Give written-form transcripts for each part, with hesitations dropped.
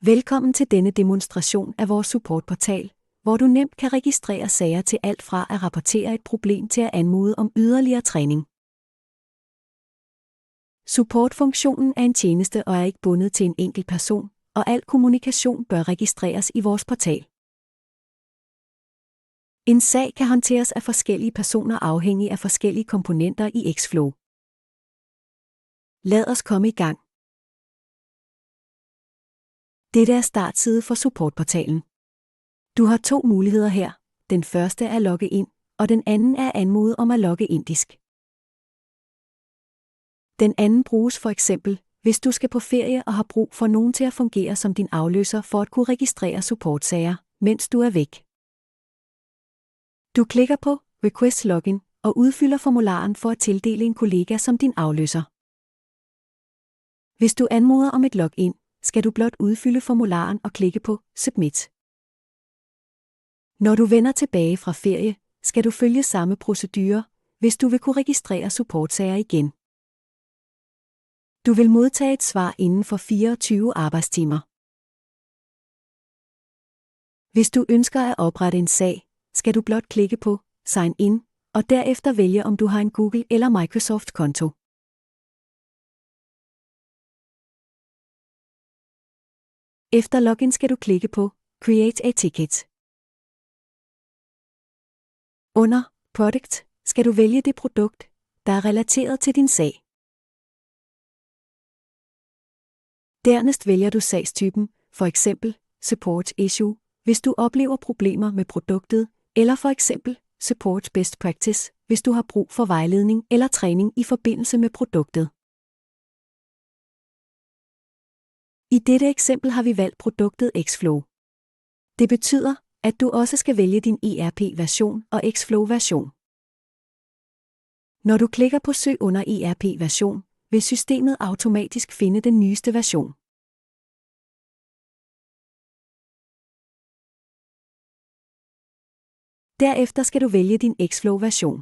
Velkommen til denne demonstration af vores supportportal, hvor du nemt kan registrere sager til alt fra at rapportere et problem til at anmode om yderligere træning. Supportfunktionen er en tjeneste og er ikke bundet til en enkelt person, og al kommunikation bør registreres i vores portal. En sag kan håndteres af forskellige personer afhængig af forskellige komponenter i Xflow. Lad os komme i gang. Dette er startside for supportportalen. Du har to muligheder her. Den første er at logge ind, og den anden er at anmode om at logge indisk. Den anden bruges for eksempel, hvis du skal på ferie og har brug for nogen til at fungere som din afløser for at kunne registrere supportsager, mens du er væk. Du klikker på Request Login og udfylder formularen for at tildele en kollega som din afløser. Hvis du anmoder om et login, skal du blot udfylde formularen og klikke på Submit. Når du vender tilbage fra ferie, skal du følge samme procedure, hvis du vil kunne registrere supportsager igen. Du vil modtage et svar inden for 24 arbejdstimer. Hvis du ønsker at oprette en sag, skal du blot klikke på Sign In, og derefter vælge om du har en Google eller Microsoft-konto. Efter login skal du klikke på Create a Ticket. Under Product skal du vælge det produkt, der er relateret til din sag. Dernæst vælger du sagstypen, for eksempel Support Issue, hvis du oplever problemer med produktet, eller for eksempel Support Best Practice, hvis du har brug for vejledning eller træning i forbindelse med produktet. I dette eksempel har vi valgt produktet Xflow. Det betyder, at du også skal vælge din ERP-version og Xflow-version. Når du klikker på Søg under ERP-version, vil systemet automatisk finde den nyeste version. Derefter skal du vælge din Xflow-version.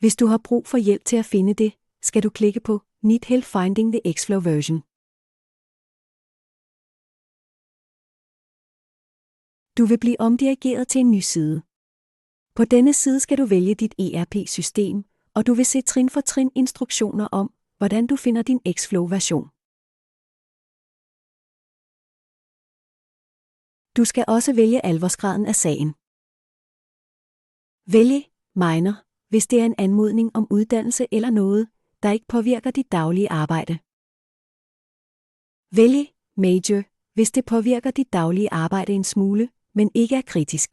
Hvis du har brug for hjælp til at finde det, skal du klikke på Need help finding the Xflow version. Du vil blive omdirigeret til en ny side. På denne side skal du vælge dit ERP-system, og du vil se trin for trin instruktioner om, hvordan du finder din Xflow-version. Du skal også vælge alvorsgraden af sagen. Vælg Minor, hvis det er en anmodning om uddannelse eller noget, der ikke påvirker dit daglige arbejde. Vælg Major, hvis det påvirker dit daglige arbejde en smule, men ikke er kritisk.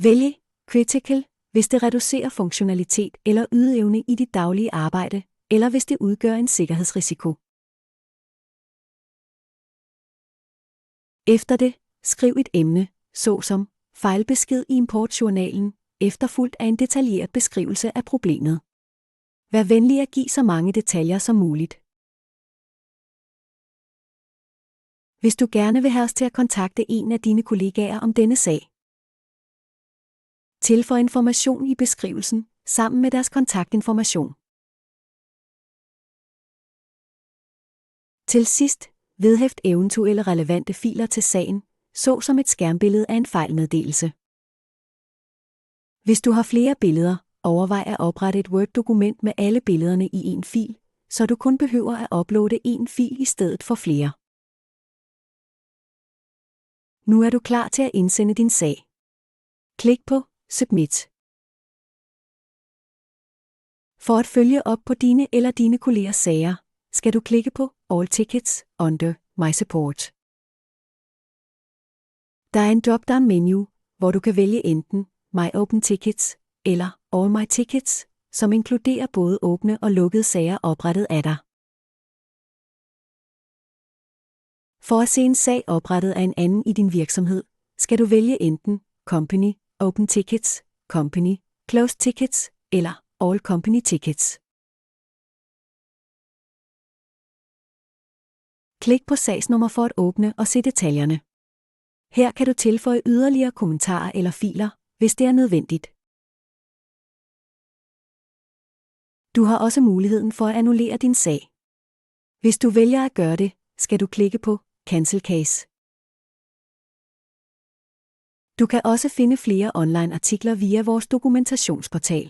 Vælg Critical, hvis det reducerer funktionalitet eller ydeevne i dit daglige arbejde, eller hvis det udgør en sikkerhedsrisiko. Efter det, skriv et emne, såsom fejlbesked i importjournalen, efterfulgt af en detaljeret beskrivelse af problemet. Vær venlig at give så mange detaljer som muligt. Hvis du gerne vil have os til at kontakte en af dine kollegaer om denne sag, tilføj information i beskrivelsen sammen med deres kontaktinformation. Til sidst, vedhæft eventuelle relevante filer til sagen, såsom et skærmbillede af en fejlmeddelelse. Hvis du har flere billeder, overvej at oprette et Word-dokument med alle billederne i en fil, så du kun behøver at uploade en fil i stedet for flere. Nu er du klar til at indsende din sag. Klik på Submit. For at følge op på dine eller dine kollegers sager, skal du klikke på All Tickets under My Support. Der er en drop-down menu, hvor du kan vælge enten My Open Tickets eller All My Tickets, som inkluderer både åbne og lukkede sager oprettet af dig. For at se en sag oprettet af en anden i din virksomhed, skal du vælge enten Company, Open Tickets, Company, Closed Tickets eller All Company Tickets. Klik på sagsnummer for at åbne og se detaljerne. Her kan du tilføje yderligere kommentarer eller filer, hvis det er nødvendigt. Du har også muligheden for at annullere din sag. Hvis du vælger at gøre det, skal du klikke på Cancel Case. Du kan også finde flere online artikler via vores dokumentationsportal.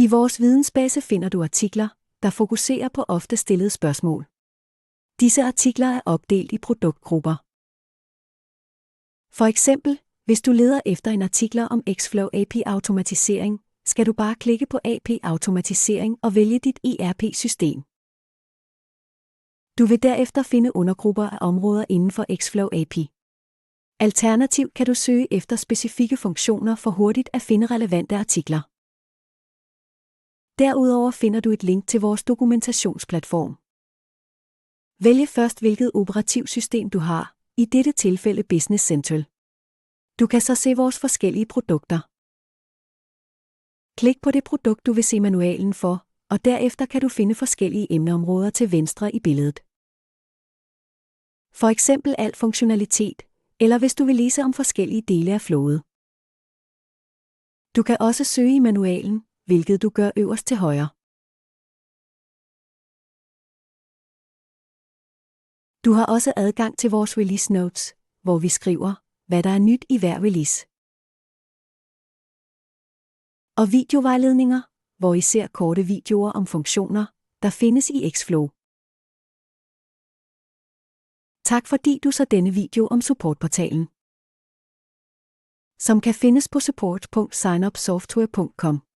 I vores vidensbase finder du artikler, der fokuserer på ofte stillede spørgsmål. Disse artikler er opdelt i produktgrupper. For eksempel, hvis du leder efter en artikel om Xflow API-automatisering, skal du bare klikke på API-automatisering og vælge dit ERP-system. Du vil derefter finde undergrupper af områder inden for Xflow API. Alternativt kan du søge efter specifikke funktioner for hurtigt at finde relevante artikler. Derudover finder du et link til vores dokumentationsplatform. Vælg først hvilket operativsystem du har, i dette tilfælde Business Central. Du kan så se vores forskellige produkter. Klik på det produkt du vil se manualen for, og derefter kan du finde forskellige emneområder til venstre i billedet. For eksempel al funktionalitet, eller hvis du vil læse om forskellige dele af flowet. Du kan også søge i manualen, hvilket du gør øverst til højre. Du har også adgang til vores release notes, hvor vi skriver, hvad der er nyt i hver release. Og videovejledninger, hvor I ser korte videoer om funktioner, der findes i Xflow. Tak fordi du så denne video om supportportalen, som kan findes på support.signupsoftware.com.